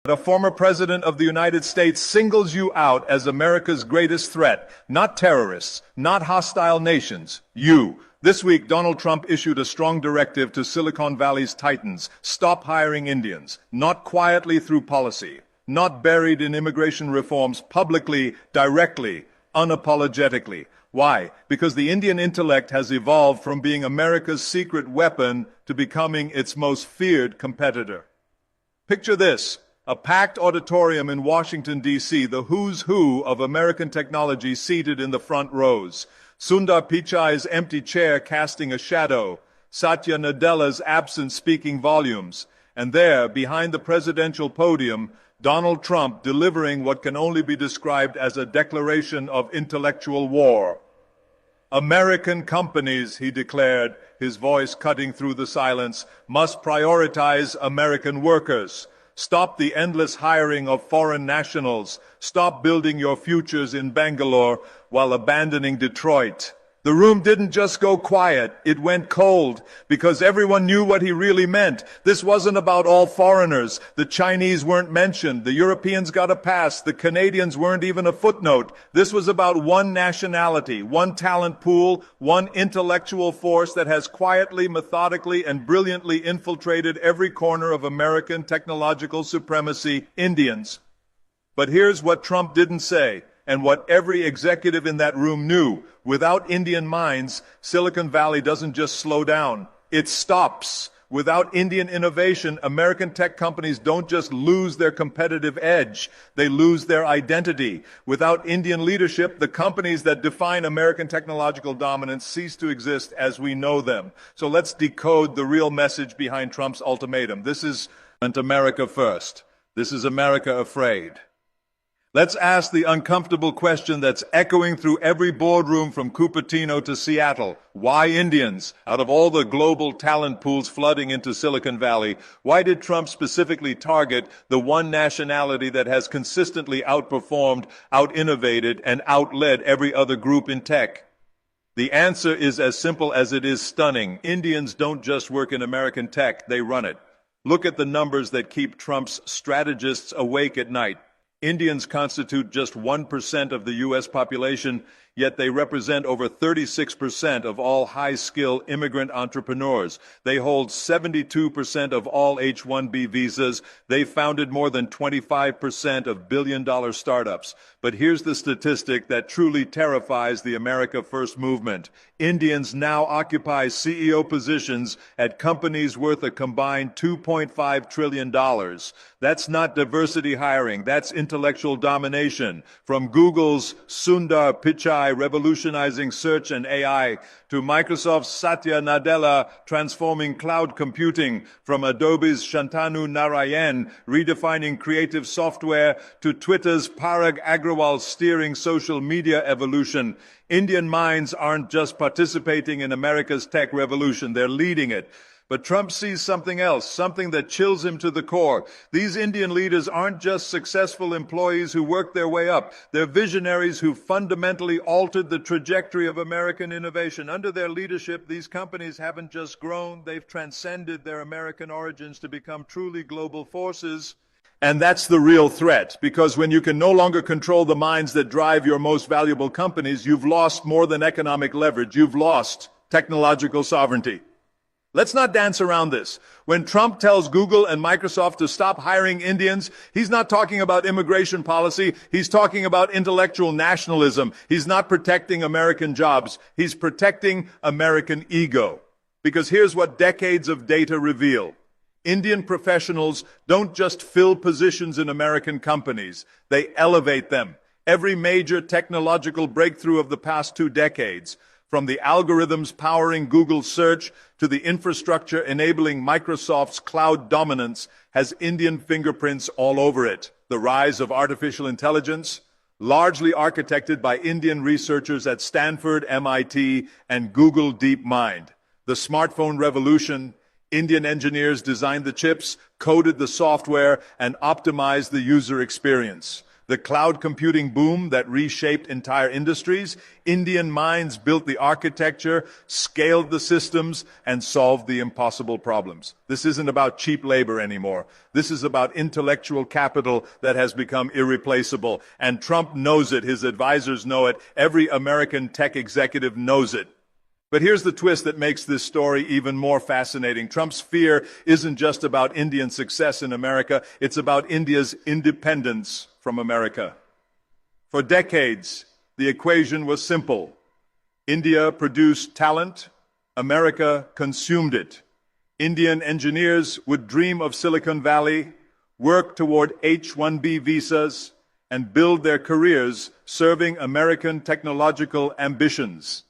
A former president of the United States singles you out as America's greatest threat. Not terrorists, not hostile nations. You. This week, Donald Trump issued a strong directive to Silicon Valley's titans. Stop hiring Indians. Not quietly through policy. Not buried in immigration reforms, publicly, directly, unapologetically. Why? Because the Indian intellect has evolved from being America's secret weapon to becoming its most feared competitor. Picture this. A packed auditorium in Washington, D.C., the who's who of American technology seated in the front rows. Sundar Pichai's empty chair casting a shadow. Satya Nadella's absence speaking volumes. And there, behind the presidential podium, Donald Trump delivering what can only be described as a declaration of intellectual war. American companies, he declared, his voice cutting through the silence, must prioritize American workers. Stop the endless hiring of foreign nationals. Stop building your futures in Bangalore while abandoning Detroit. The room didn't just go quiet, it went cold, because everyone knew what he really meant. This wasn't about all foreigners. The Chinese weren't mentioned. The Europeans got a pass. The Canadians weren't even a footnote. This was about one nationality, one talent pool, one intellectual force that has quietly, methodically, and brilliantly infiltrated every corner of American technological supremacy: Indians. But here's what Trump didn't say, and what every executive in that room knew. Without Indian minds, Silicon Valley doesn't just slow down, it stops. Without Indian innovation, American tech companies don't just lose their competitive edge, they lose their identity. Without Indian leadership, the companies that define American technological dominance cease to exist as we know them. So let's decode the real message behind Trump's ultimatum. This is America first. This is America afraid. Let's ask the uncomfortable question that's echoing through every boardroom from Cupertino to Seattle. Why Indians? Out of all the global talent pools flooding into Silicon Valley, why did Trump specifically target the one nationality that has consistently outperformed, out-innovated, and outled every other group in tech? The answer is as simple as it is stunning. Indians don't just work in American tech, they run it. Look at the numbers that keep Trump's strategists awake at night. Indians constitute just 1% of the U.S. population, yet they represent over 36% of all high-skill immigrant entrepreneurs. They hold 72% of all H-1B visas. They founded more than 25% of billion-dollar startups. But here's the statistic that truly terrifies the America First movement. Indians now occupy CEO positions at companies worth a combined $2.5 trillion. That's not diversity hiring, that's intellectual domination. From Google's Sundar Pichai revolutionizing search and AI, to Microsoft's Satya Nadella transforming cloud computing, from Adobe's Shantanu Narayan redefining creative software, to Twitter's Parag Agrawal steering social media evolution. Indian minds aren't just participating in America's tech revolution, they're leading it. But Trump sees something else, something that chills him to the core. These Indian leaders aren't just successful employees who work their way up. They're visionaries who fundamentally altered the trajectory of American innovation. Under their leadership, these companies haven't just grown, they've transcended their American origins to become truly global forces. And that's the real threat, because when you can no longer control the minds that drive your most valuable companies, you've lost more than economic leverage. You've lost technological sovereignty. Let's not dance around this. When Trump tells Google and Microsoft to stop hiring Indians, he's not talking about immigration policy. He's talking about intellectual nationalism. He's not protecting American jobs. He's protecting American ego. Because here's what decades of data reveal. Indian professionals don't just fill positions in American companies. They elevate them. Every major technological breakthrough of the past 2 decades, from the algorithms powering Google's search to the infrastructure enabling Microsoft's cloud dominance, has Indian fingerprints all over it. The rise of artificial intelligence, largely architected by Indian researchers at Stanford, MIT, and Google DeepMind. The smartphone revolution, Indian engineers designed the chips, coded the software, and optimized the user experience. The cloud computing boom that reshaped entire industries, Indian minds built the architecture, scaled the systems, and solved the impossible problems. This isn't about cheap labor anymore. This is about intellectual capital that has become irreplaceable. And Trump knows it. His advisors know it. Every American tech executive knows it. But here's the twist that makes this story even more fascinating. Trump's fear isn't just about Indian success in America, it's about India's independence from America. For decades, the equation was simple. India produced talent, America consumed it. Indian engineers would dream of Silicon Valley, work toward H-1B visas, and build their careers serving American technological ambitions.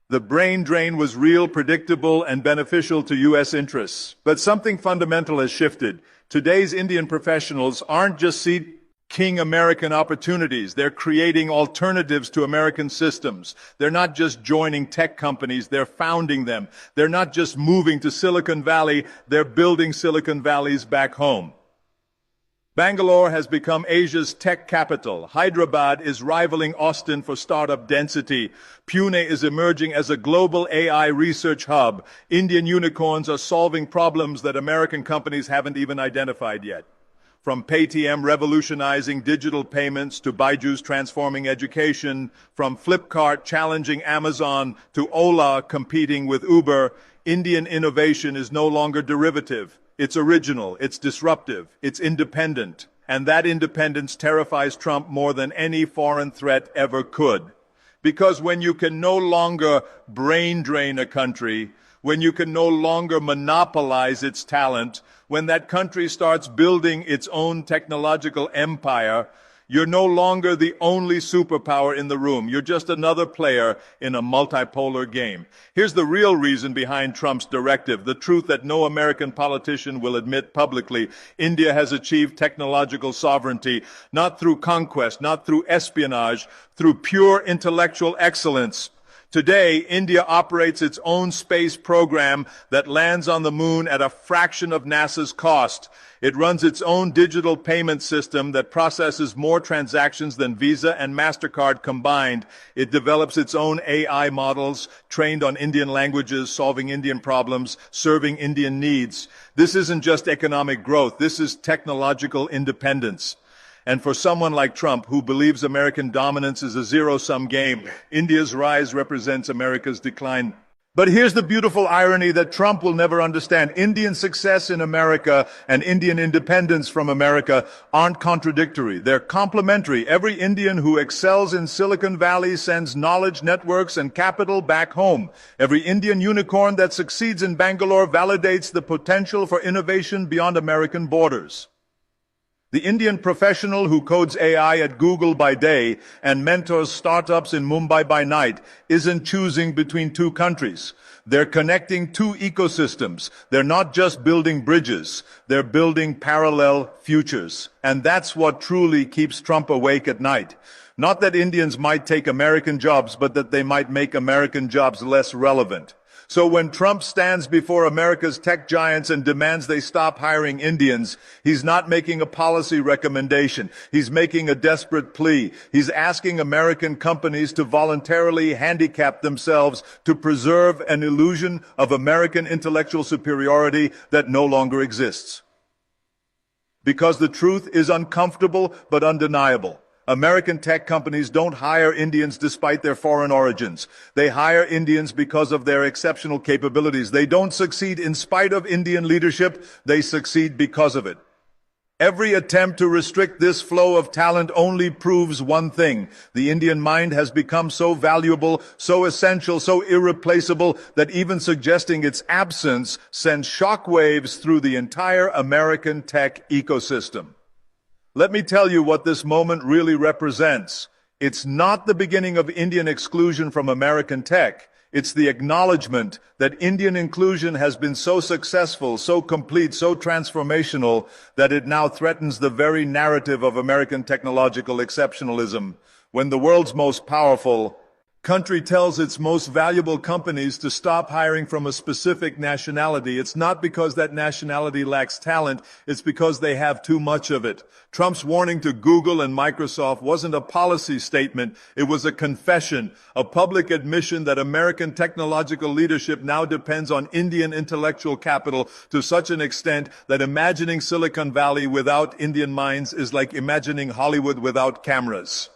The brain drain was real, predictable, and beneficial to U.S. interests. But something fundamental has shifted. Today's Indian professionals aren't just seeking American opportunities. They're creating alternatives to American systems. They're not just joining tech companies, they're founding them. They're not just moving to Silicon Valley, they're building Silicon Valleys back home. Bangalore has become Asia's tech capital. Hyderabad is rivaling Austin for startup density. Pune is emerging as a global AI research hub. Indian unicorns are solving problems that American companies haven't even identified yet. From Paytm revolutionizing digital payments to Byju's transforming education, from Flipkart challenging Amazon to Ola competing with Uber, Indian innovation is no longer derivative. It's original, it's disruptive, it's independent. And that independence terrifies Trump more than any foreign threat ever could. Because when you can no longer brain drain a country, when you can no longer monopolize its talent, when that country starts building its own technological empire, you're no longer the only superpower in the room. You're just another player in a multipolar game. Here's the real reason behind Trump's directive, the truth that no American politician will admit publicly. India has achieved technological sovereignty, not through conquest, not through espionage, through pure intellectual excellence. Today, India operates its own space program that lands on the moon at a fraction of NASA's cost. It runs its own digital payment system that processes more transactions than Visa and MasterCard combined. It develops its own AI models trained on Indian languages, solving Indian problems, serving Indian needs. This isn't just economic growth. This is technological independence. And for someone like Trump, who believes American dominance is a zero-sum game, India's rise represents America's decline. But here's the beautiful irony that Trump will never understand. Indian success in America and Indian independence from America aren't contradictory. They're complementary. Every Indian who excels in Silicon Valley sends knowledge, networks, and capital back home. Every Indian unicorn that succeeds in Bangalore validates the potential for innovation beyond American borders. The Indian professional who codes AI at Google by day and mentors startups in Mumbai by night isn't choosing between two countries. They're connecting two ecosystems. They're not just building bridges. They're building parallel futures. And that's what truly keeps Trump awake at night. Not that Indians might take American jobs, but that they might make American jobs less relevant. So when Trump stands before America's tech giants and demands they stop hiring Indians, he's not making a policy recommendation. He's making a desperate plea. He's asking American companies to voluntarily handicap themselves to preserve an illusion of American intellectual superiority that no longer exists. Because the truth is uncomfortable but undeniable. American tech companies don't hire Indians despite their foreign origins. They hire Indians because of their exceptional capabilities. They don't succeed in spite of Indian leadership. They succeed because of it. Every attempt to restrict this flow of talent only proves one thing. The Indian mind has become so valuable, so essential, so irreplaceable that even suggesting its absence sends shockwaves through the entire American tech ecosystem. Let me tell you what this moment really represents. It's not the beginning of Indian exclusion from American tech. It's the acknowledgement that Indian inclusion has been so successful, so complete, so transformational, that it now threatens the very narrative of American technological exceptionalism. When the world's most powerful country tells its most valuable companies to stop hiring from a specific nationality, it's not because that nationality lacks talent, it's because they have too much of it. Trump's warning to Google and Microsoft wasn't a policy statement, it was a confession, a public admission that American technological leadership now depends on Indian intellectual capital to such an extent that imagining Silicon Valley without Indian minds is like imagining Hollywood without cameras.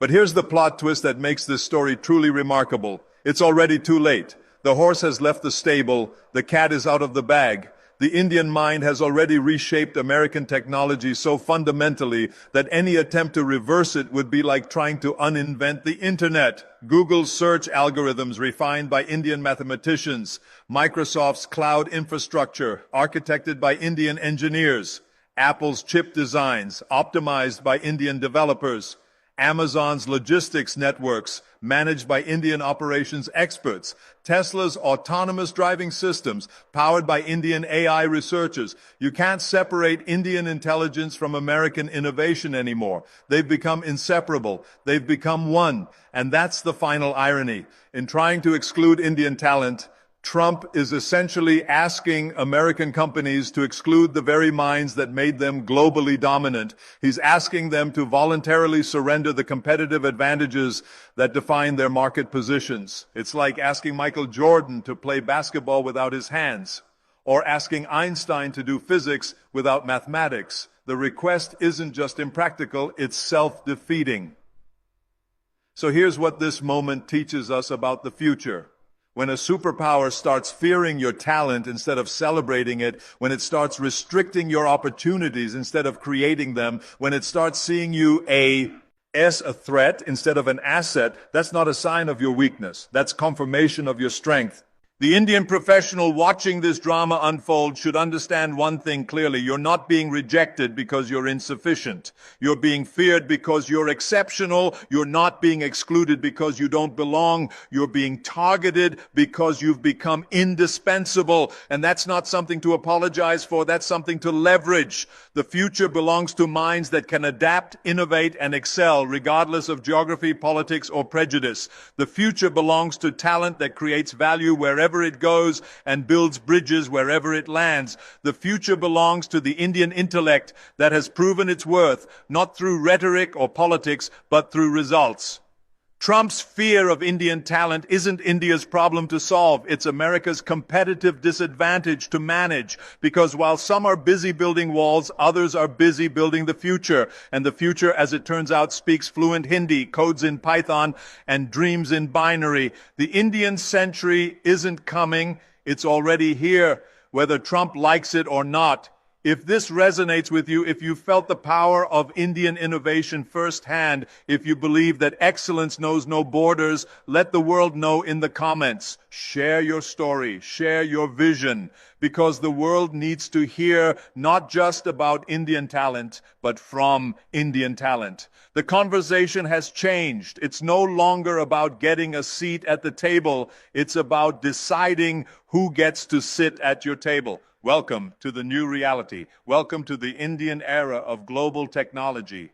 But here's the plot twist that makes this story truly remarkable. It's already too late. The horse has left the stable. The cat is out of the bag. The Indian mind has already reshaped American technology so fundamentally that any attempt to reverse it would be like trying to uninvent the internet. Google's search algorithms refined by Indian mathematicians. Microsoft's cloud infrastructure architected by Indian engineers. Apple's chip designs optimized by Indian developers. Amazon's logistics networks, managed by Indian operations experts. Tesla's autonomous driving systems, powered by Indian AI researchers. You can't separate Indian intelligence from American innovation anymore. They've become inseparable. They've become one. And that's the final irony. In trying to exclude Indian talent, Trump is essentially asking American companies to exclude the very minds that made them globally dominant. He's asking them to voluntarily surrender the competitive advantages that define their market positions. It's like asking Michael Jordan to play basketball without his hands, or asking Einstein to do physics without mathematics. The request isn't just impractical, it's self-defeating. So here's what this moment teaches us about the future. When a superpower starts fearing your talent instead of celebrating it, when it starts restricting your opportunities instead of creating them, when it starts seeing you as a threat instead of an asset, that's not a sign of your weakness. That's confirmation of your strength. The Indian professional watching this drama unfold should understand one thing clearly. You're not being rejected because you're insufficient. You're being feared because you're exceptional. You're not being excluded because you don't belong. You're being targeted because you've become indispensable. And that's not something to apologize for. That's something to leverage. The future belongs to minds that can adapt, innovate, and excel regardless of geography, politics, or prejudice. The future belongs to talent that creates value wherever it goes and builds bridges wherever it lands. The future belongs to the Indian intellect that has proven its worth, not through rhetoric or politics, but through results. Trump's fear of Indian talent isn't India's problem to solve. It's America's competitive disadvantage to manage. Because while some are busy building walls, others are busy building the future. And the future, as it turns out, speaks fluent Hindi, codes in Python, and dreams in binary. The Indian century isn't coming. It's already here, whether Trump likes it or not. If this resonates with you, if you felt the power of Indian innovation firsthand, if you believe that excellence knows no borders, let the world know in the comments. Share your story, share your vision, because the world needs to hear not just about Indian talent, but from Indian talent. The conversation has changed. It's no longer about getting a seat at the table. It's about deciding who gets to sit at your table. Welcome to the new reality. Welcome to the Indian era of global technology.